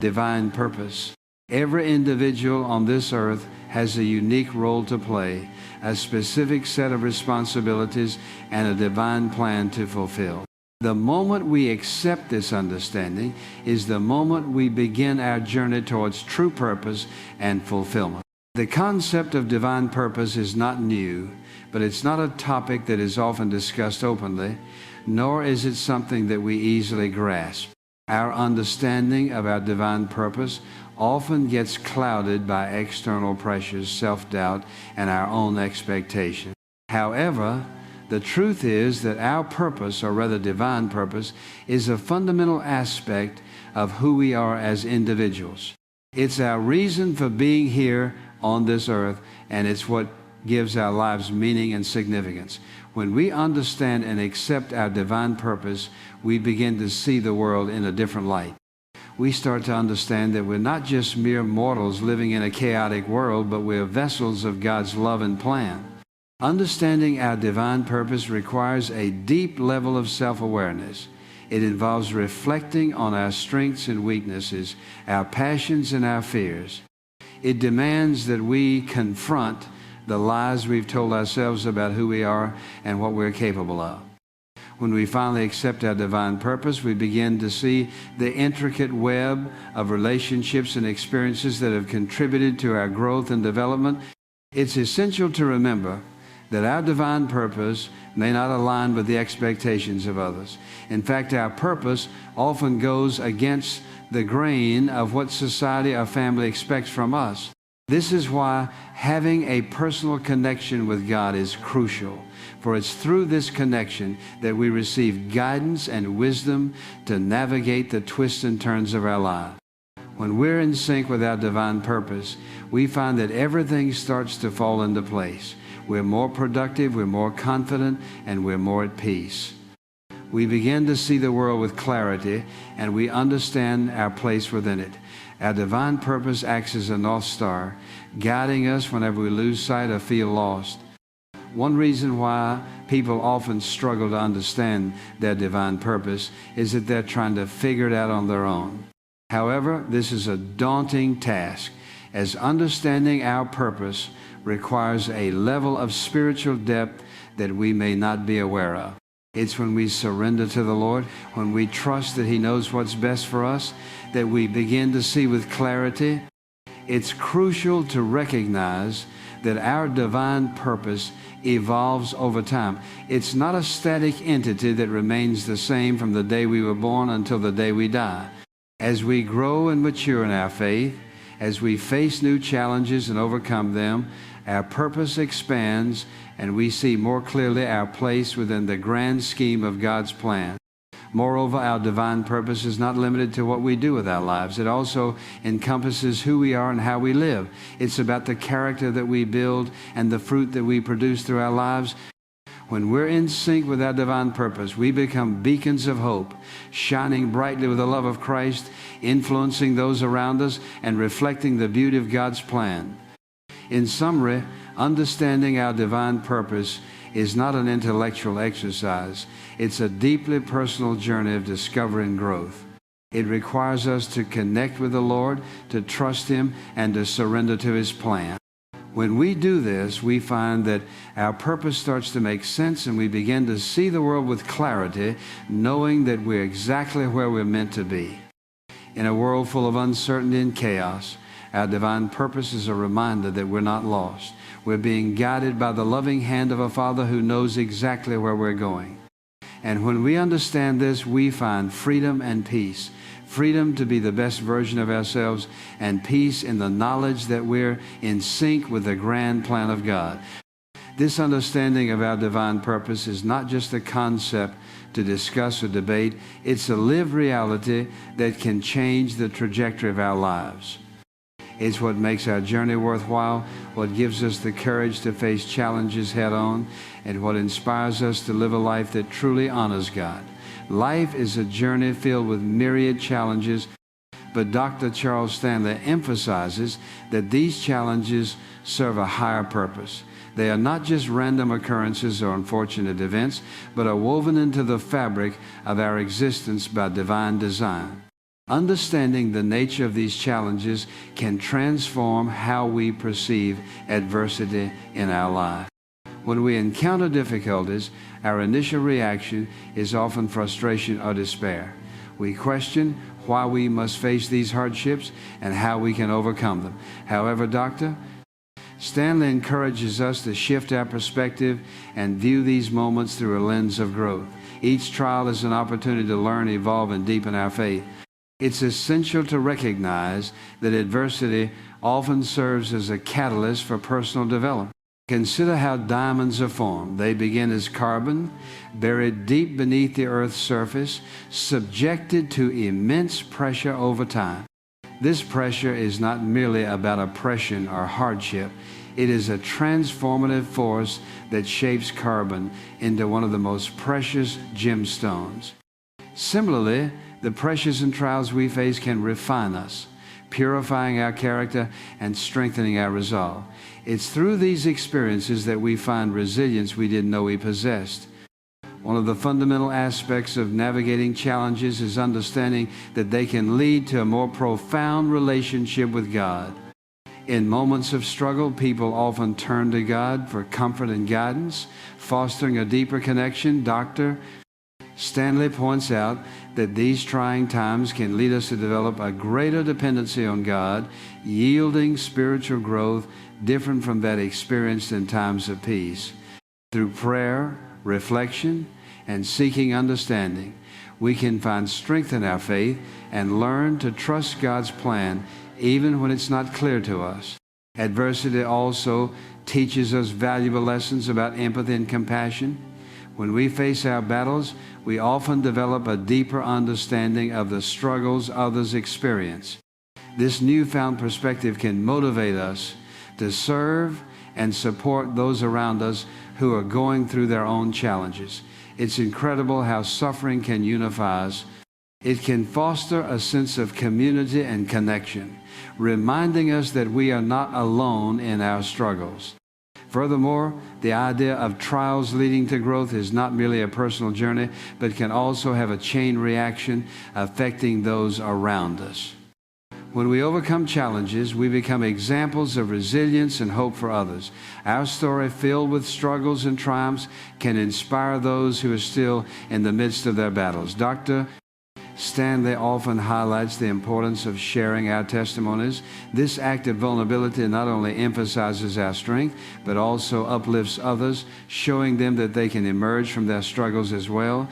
Divine purpose. Every individual on this earth has a unique role to play, a specific set of responsibilities, and a divine plan to fulfill. The moment we accept this understanding is the moment we begin our journey towards true purpose and fulfillment. The concept of divine purpose is not new, but it's not a topic that is often discussed openly, nor is it something that we easily grasp. Our understanding of our divine purpose often gets clouded by external pressures, self-doubt, and our own expectations. However, the truth is that our purpose, or rather divine purpose, is a fundamental aspect of who we are as individuals. It's our reason for being here on this earth, and it's what gives our lives meaning and significance. When we understand and accept our divine purpose, we begin to see the world in a different light. We start to understand that we're not just mere mortals living in a chaotic world, but we're vessels of God's love and plan. Understanding our divine purpose requires a deep level of self-awareness. It involves reflecting on our strengths and weaknesses, our passions and our fears. It demands that we confront the lies we've told ourselves about who we are and what we're capable of. When we finally accept our divine purpose, we begin to see the intricate web of relationships and experiences that have contributed to our growth and development. It's essential to remember that our divine purpose may not align with the expectations of others. In fact, our purpose often goes against the grain of what society or family expects from us. This is why having a personal connection with God is crucial, for it's through this connection that we receive guidance and wisdom to navigate the twists and turns of our lives. When we're in sync with our divine purpose, we find that everything starts to fall into place. We're more productive, we're more confident, and we're more at peace. We begin to see the world with clarity, and we understand our place within it. Our divine purpose acts as a North Star, guiding us whenever we lose sight or feel lost. One reason why people often struggle to understand their divine purpose is that they're trying to figure it out on their own. However, this is a daunting task, as understanding our purpose requires a level of spiritual depth that we may not be aware of. It's when we surrender to the Lord, when we trust that He knows what's best for us, that we begin to see with clarity. It's crucial to recognize that our divine purpose evolves over time. It's not a static entity that remains the same from the day we were born until the day we die. As we grow and mature in our faith, as we face new challenges and overcome them, our purpose expands and we see more clearly our place within the grand scheme of God's plan. Moreover, our divine purpose is not limited to what we do with our lives. It also encompasses who we are and how we live. It's about the character that we build and the fruit that we produce through our lives. When we're in sync with our divine purpose, we become beacons of hope, shining brightly with the love of Christ, influencing those around us and reflecting the beauty of God's plan. In summary, understanding our divine purpose is not an intellectual exercise. It's a deeply personal journey of discovery and growth. It requires us to connect with the Lord, to trust Him, and to surrender to His plan. When we do this, we find that our purpose starts to make sense and we begin to see the world with clarity, knowing that we're exactly where we're meant to be. In a world full of uncertainty and chaos, our divine purpose is a reminder that we're not lost. We're being guided by the loving hand of a Father who knows exactly where we're going. And when we understand this, we find freedom and peace. Freedom to be the best version of ourselves, and peace in the knowledge that we're in sync with the grand plan of God. This understanding of our divine purpose is not just a concept to discuss or debate. It's a lived reality that can change the trajectory of our lives. It's what makes our journey worthwhile, what gives us the courage to face challenges head-on, and what inspires us to live a life that truly honors God. Life is a journey filled with myriad challenges, but Dr. Charles Stanley emphasizes that these challenges serve a higher purpose. They are not just random occurrences or unfortunate events, but are woven into the fabric of our existence by divine design. Understanding the nature of these challenges can transform how we perceive adversity in our life. When we encounter difficulties, our initial reaction is often frustration or despair. We question why we must face these hardships and how we can overcome them. However, Dr. Stanley encourages us to shift our perspective and view these moments through a lens of growth. Each trial is an opportunity to learn, evolve, and deepen our faith. It's essential to recognize that adversity often serves as a catalyst for personal development. Consider how diamonds are formed. They begin as carbon, buried deep beneath the Earth's surface, subjected to immense pressure over time. This pressure is not merely about oppression or hardship. It is a transformative force that shapes carbon into one of the most precious gemstones. Similarly, the pressures and trials we face can refine us, purifying our character and strengthening our resolve. It's through these experiences that we find resilience we didn't know we possessed. One of the fundamental aspects of navigating challenges is understanding that they can lead to a more profound relationship with God. In moments of struggle, people often turn to God for comfort and guidance, fostering a deeper connection. Dr. Stanley points out that these trying times can lead us to develop a greater dependency on God, yielding spiritual growth different from that experienced in times of peace. Through prayer, reflection, and seeking understanding, we can find strength in our faith and learn to trust God's plan even when it's not clear to us. Adversity also teaches us valuable lessons about empathy and compassion. When we face our battles, we often develop a deeper understanding of the struggles others experience. This newfound perspective can motivate us to serve and support those around us who are going through their own challenges. It's incredible how suffering can unify us. It can foster a sense of community and connection, reminding us that we are not alone in our struggles. Furthermore, the idea of trials leading to growth is not merely a personal journey, but can also have a chain reaction affecting those around us. When we overcome challenges, we become examples of resilience and hope for others. Our story, filled with struggles and triumphs, can inspire those who are still in the midst of their battles. Dr. Stanley often highlights the importance of sharing our testimonies. This act of vulnerability not only emphasizes our strength, but also uplifts others, showing them that they can emerge from their struggles as well.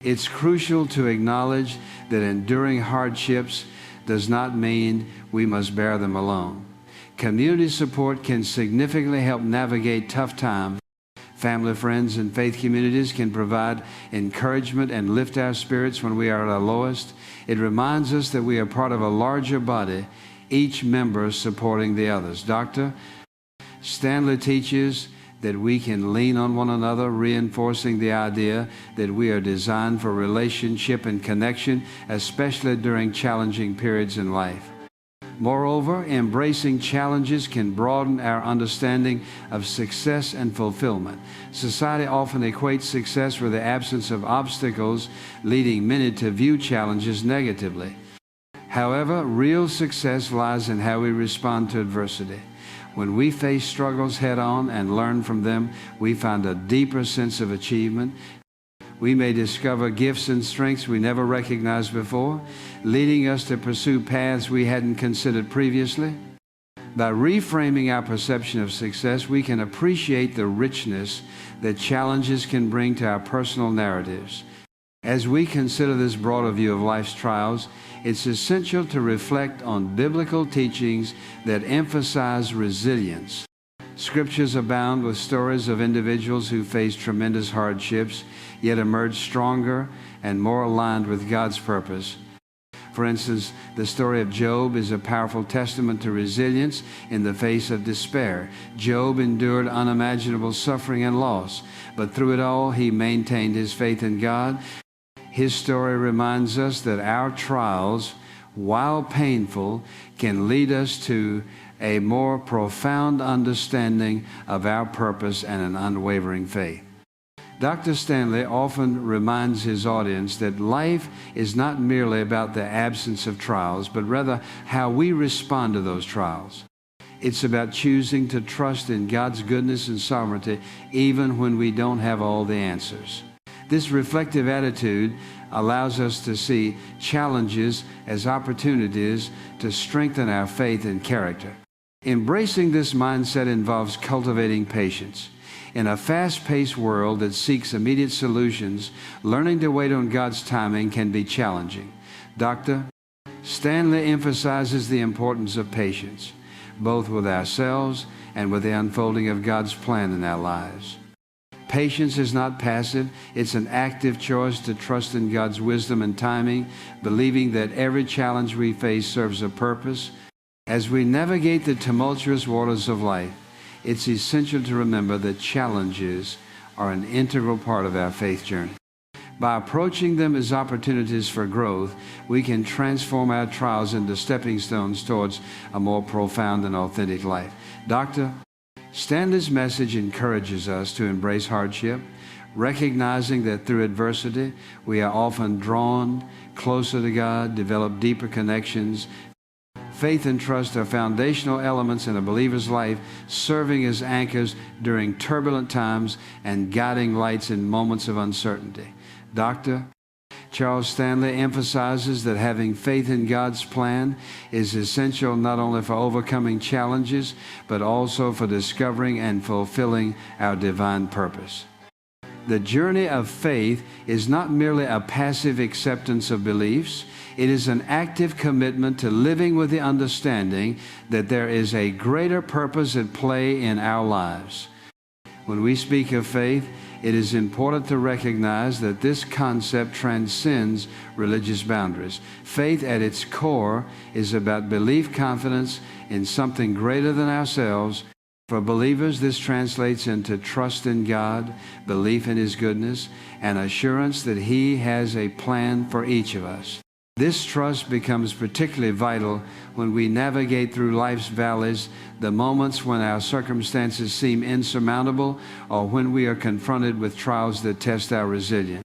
It's crucial to acknowledge that enduring hardships does not mean we must bear them alone. Community support can significantly help navigate tough times. Family, friends, and faith communities can provide encouragement and lift our spirits when we are at our lowest. It reminds us that we are part of a larger body, each member supporting the others. Dr. Stanley teaches that we can lean on one another, reinforcing the idea that we are designed for relationship and connection, especially during challenging periods in life. Moreover, embracing challenges can broaden our understanding of success and fulfillment. Society often equates success with the absence of obstacles, leading many to view challenges negatively. However, real success lies in how we respond to adversity. When we face struggles head-on and learn from them, we find a deeper sense of achievement. We may discover gifts and strengths we never recognized before, leading us to pursue paths we hadn't considered previously. By reframing our perception of success, we can appreciate the richness that challenges can bring to our personal narratives. As we consider this broader view of life's trials, it's essential to reflect on biblical teachings that emphasize resilience. Scriptures abound with stories of individuals who faced tremendous hardships, yet emerged stronger and more aligned with God's purpose. For instance, the story of Job is a powerful testament to resilience in the face of despair. Job endured unimaginable suffering and loss, but through it all, he maintained his faith in God. His story reminds us that our trials, while painful, can lead us to a more profound understanding of our purpose and an unwavering faith. Dr. Stanley often reminds his audience that life is not merely about the absence of trials, but rather how we respond to those trials. It's about choosing to trust in God's goodness and sovereignty even when we don't have all the answers. This reflective attitude allows us to see challenges as opportunities to strengthen our faith and character. Embracing this mindset involves cultivating patience. In a fast-paced world that seeks immediate solutions, learning to wait on God's timing can be challenging. Dr. Stanley emphasizes the importance of patience, both with ourselves and with the unfolding of God's plan in our lives. Patience is not passive. It's an active choice to trust in God's wisdom and timing, believing that every challenge we face serves a purpose. As we navigate the tumultuous waters of life, it's essential to remember that challenges are an integral part of our faith journey. By approaching them as opportunities for growth, we can transform our trials into stepping stones towards a more profound and authentic life. Dr. Stanley's message encourages us to embrace hardship, recognizing that through adversity, we are often drawn closer to God, develop deeper connections. Faith and trust are foundational elements in a believer's life, serving as anchors during turbulent times and guiding lights in moments of uncertainty. Dr. Charles Stanley emphasizes that having faith in God's plan is essential not only for overcoming challenges, but also for discovering and fulfilling our divine purpose. The journey of faith is not merely a passive acceptance of beliefs. It is an active commitment to living with the understanding that there is a greater purpose at play in our lives. When we speak of faith, it is important to recognize that this concept transcends religious boundaries. Faith at its core is about belief, confidence in something greater than ourselves. For believers, this translates into trust in God, belief in His goodness, and assurance that He has a plan for each of us. This trust becomes particularly vital when we navigate through life's valleys, the moments when our circumstances seem insurmountable, or when we are confronted with trials that test our resilience.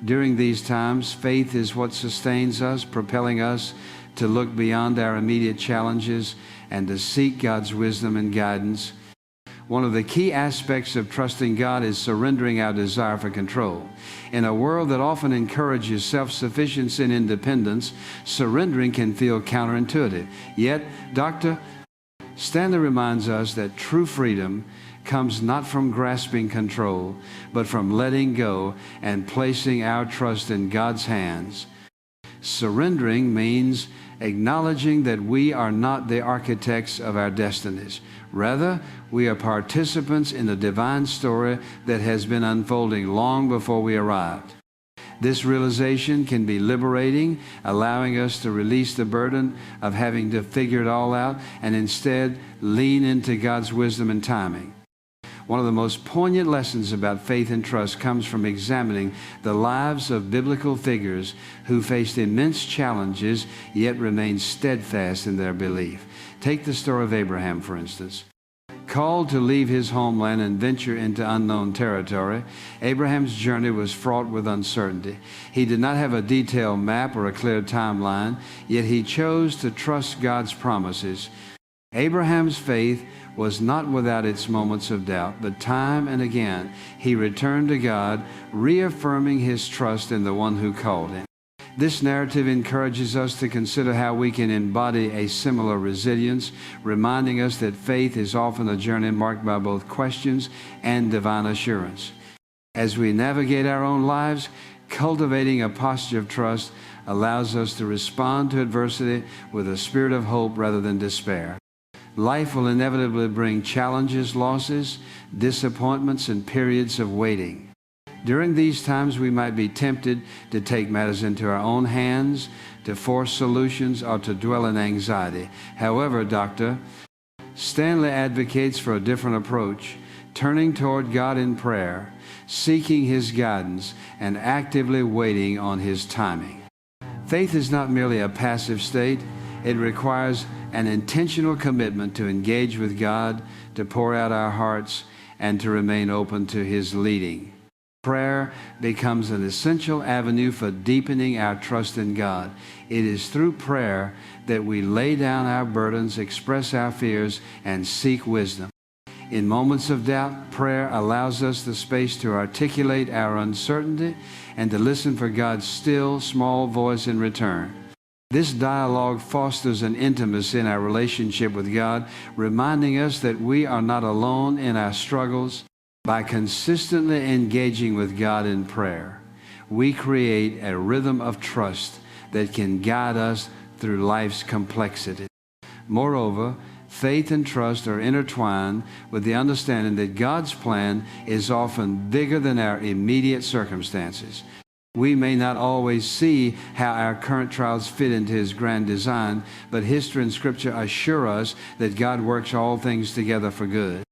During these times, faith is what sustains us, propelling us to look beyond our immediate challenges and to seek God's wisdom and guidance. One of the key aspects of trusting God is surrendering our desire for control. In a world that often encourages self-sufficiency and independence, surrendering can feel counterintuitive. Yet, Dr. Stanley reminds us that true freedom comes not from grasping control, but from letting go and placing our trust in God's hands. Surrendering means acknowledging that we are not the architects of our destinies. Rather, we are participants in a divine story that has been unfolding long before we arrived. This realization can be liberating, allowing us to release the burden of having to figure it all out and instead lean into God's wisdom and timing. One of the most poignant lessons about faith and trust comes from examining the lives of biblical figures who faced immense challenges yet remained steadfast in their belief. Take the story of Abraham, for instance. Called to leave his homeland and venture into unknown territory, Abraham's journey was fraught with uncertainty. He did not have a detailed map or a clear timeline, yet he chose to trust God's promises. Abraham's faith was not without its moments of doubt, but time and again he returned to God, reaffirming his trust in the one who called him. This narrative encourages us to consider how we can embody a similar resilience, reminding us that faith is often a journey marked by both questions and divine assurance. As we navigate our own lives, cultivating a posture of trust allows us to respond to adversity with a spirit of hope rather than despair. Life will inevitably bring challenges, losses, disappointments, and periods of waiting. During these times, we might be tempted to take matters into our own hands, to force solutions, or to dwell in anxiety. However, Dr. Stanley advocates for a different approach, turning toward God in prayer, seeking His guidance, and actively waiting on His timing. Faith is not merely a passive state. It requires an intentional commitment to engage with God, to pour out our hearts, and to remain open to His leading. Prayer becomes an essential avenue for deepening our trust in God. It is through prayer that we lay down our burdens, express our fears, and seek wisdom. In moments of doubt, prayer allows us the space to articulate our uncertainty and to listen for God's still, small voice in return. This dialogue fosters an intimacy in our relationship with God, reminding us that we are not alone in our struggles. By consistently engaging with God in prayer, we create a rhythm of trust that can guide us through life's complexity. Moreover, faith and trust are intertwined with the understanding that God's plan is often bigger than our immediate circumstances. We may not always see how our current trials fit into His grand design, but history and Scripture assure us that God works all things together for good.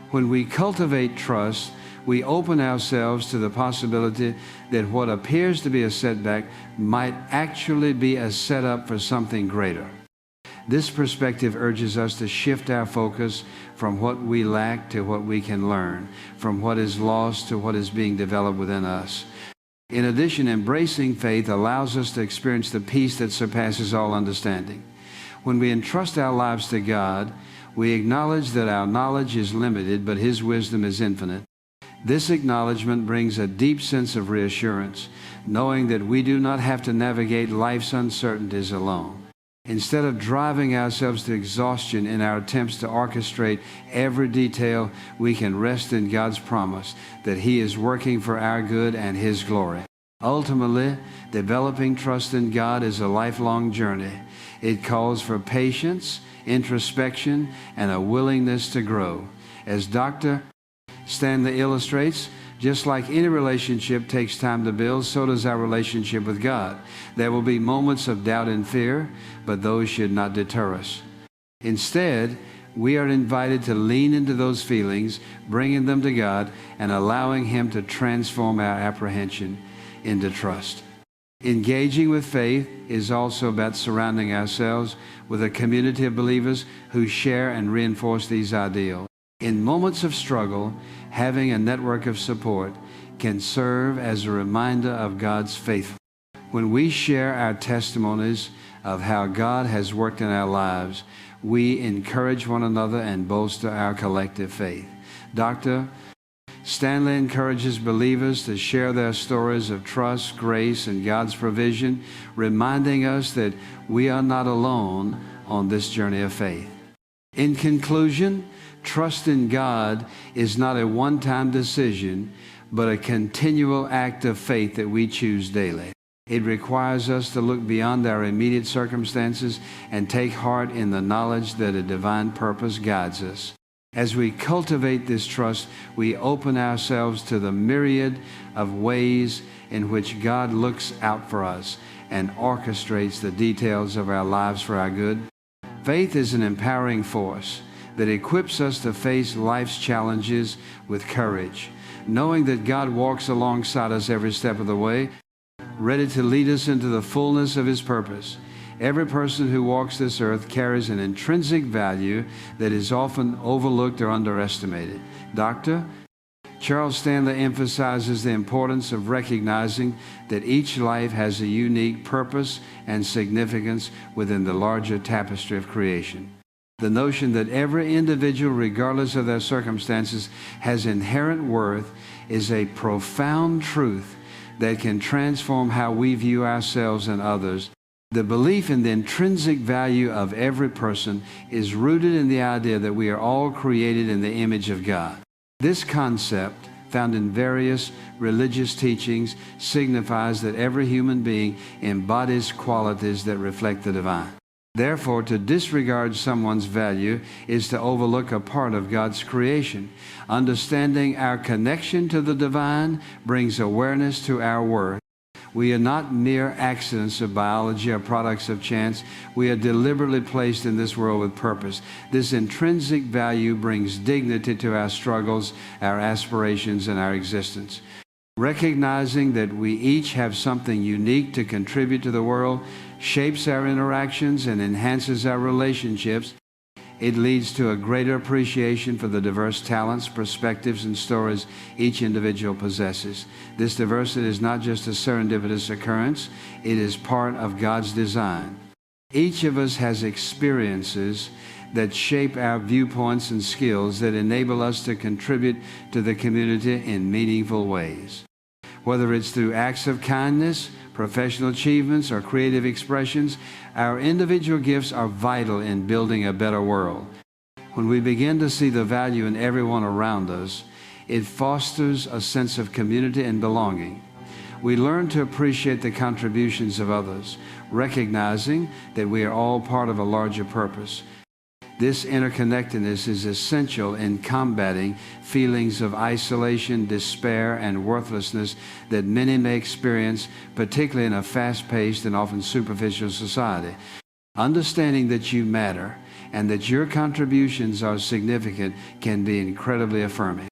When we cultivate trust, we open ourselves to the possibility that what appears to be a setback might actually be a setup for something greater. This perspective urges us to shift our focus from what we lack to what we can learn, from what is lost to what is being developed within us. In addition, embracing faith allows us to experience the peace that surpasses all understanding. When we entrust our lives to God, we acknowledge that our knowledge is limited, but His wisdom is infinite. This acknowledgement brings a deep sense of reassurance, knowing that we do not have to navigate life's uncertainties alone. Instead of driving ourselves to exhaustion in our attempts to orchestrate every detail, we can rest in God's promise that He is working for our good and His glory. Ultimately, developing trust in God is a lifelong journey. It calls for patience, introspection, and a willingness to grow. As Dr. Stanley illustrates, just like any relationship takes time to build, so does our relationship with God. There will be moments of doubt and fear, but those should not deter us. Instead, we are invited to lean into those feelings, bringing them to God, and allowing Him to transform our apprehension into trust. Engaging with faith is also about surrounding ourselves with a community of believers who share and reinforce these ideals. In moments of struggle, having a network of support can serve as a reminder of God's faithfulness. When we share our testimonies of how God has worked in our lives, we encourage one another and bolster our collective faith. Dr. Stanley encourages believers to share their stories of trust, grace, and God's provision, reminding us that we are not alone on this journey of faith. In conclusion, trust in God is not a one-time decision, but a continual act of faith that we choose daily. It requires us to look beyond our immediate circumstances and take heart in the knowledge that a divine purpose guides us. As we cultivate this trust, we open ourselves to the myriad of ways in which God looks out for us and orchestrates the details of our lives for our good. Faith is an empowering force that equips us to face life's challenges with courage, knowing that God walks alongside us every step of the way, ready to lead us into the fullness of His purpose. Every person who walks this earth carries an intrinsic value that is often overlooked or underestimated. Dr. Charles Stanley emphasizes the importance of recognizing that each life has a unique purpose and significance within the larger tapestry of creation. The notion that every individual, regardless of their circumstances, has inherent worth is a profound truth that can transform how we view ourselves and others. The belief in the intrinsic value of every person is rooted in the idea that we are all created in the image of God. This concept, found in various religious teachings, signifies that every human being embodies qualities that reflect the divine. Therefore, to disregard someone's value is to overlook a part of God's creation. Understanding our connection to the divine brings awareness to our worth. We are not mere accidents of biology or products of chance. We are deliberately placed in this world with purpose. This intrinsic value brings dignity to our struggles, our aspirations, and our existence. Recognizing that we each have something unique to contribute to the world shapes our interactions and enhances our relationships. It leads to a greater appreciation for the diverse talents, perspectives, and stories each individual possesses. This diversity is not just a serendipitous occurrence, it is part of God's design. Each of us has experiences that shape our viewpoints and skills that enable us to contribute to the community in meaningful ways. Whether it's through acts of kindness, professional achievements, or creative expressions, our individual gifts are vital in building a better world. When we begin to see the value in everyone around us, it fosters a sense of community and belonging. We learn to appreciate the contributions of others, recognizing that we are all part of a larger purpose. This interconnectedness is essential in combating feelings of isolation, despair, and worthlessness that many may experience, particularly in a fast-paced and often superficial society. Understanding that you matter and that your contributions are significant can be incredibly affirming.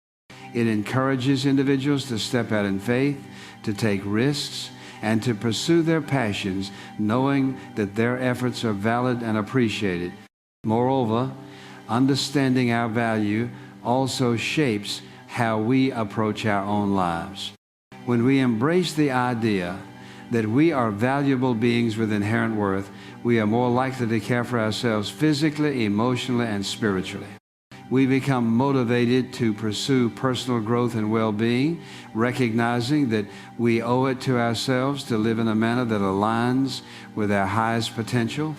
It encourages individuals to step out in faith, to take risks, and to pursue their passions, knowing that their efforts are valid and appreciated. Moreover, understanding our value also shapes how we approach our own lives. When we embrace the idea that we are valuable beings with inherent worth, we are more likely to care for ourselves physically, emotionally, and spiritually. We become motivated to pursue personal growth and well-being, recognizing that we owe it to ourselves to live in a manner that aligns with our highest potential.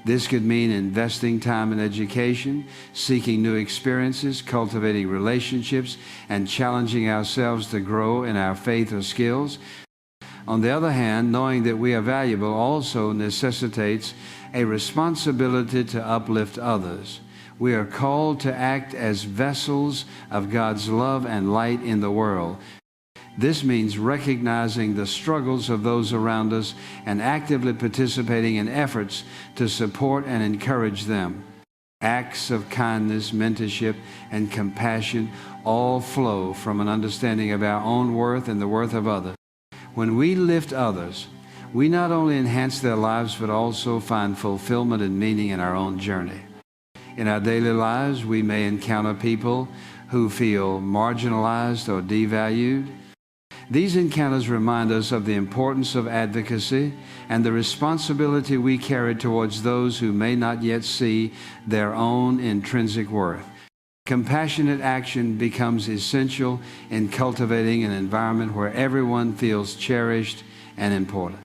This could mean investing time in education, seeking new experiences, cultivating relationships, and challenging ourselves to grow in our faith or skills. On the other hand, knowing that we are valuable also necessitates a responsibility to uplift others. We are called to act as vessels of God's love and light in the world. This means recognizing the struggles of those around us and actively participating in efforts to support and encourage them. Acts of kindness, mentorship, and compassion all flow from an understanding of our own worth and the worth of others. When we lift others, we not only enhance their lives but also find fulfillment and meaning in our own journey. In our daily lives, we may encounter people who feel marginalized or devalued. These encounters remind us of the importance of advocacy and the responsibility we carry towards those who may not yet see their own intrinsic worth. Compassionate action becomes essential in cultivating an environment where everyone feels cherished and important.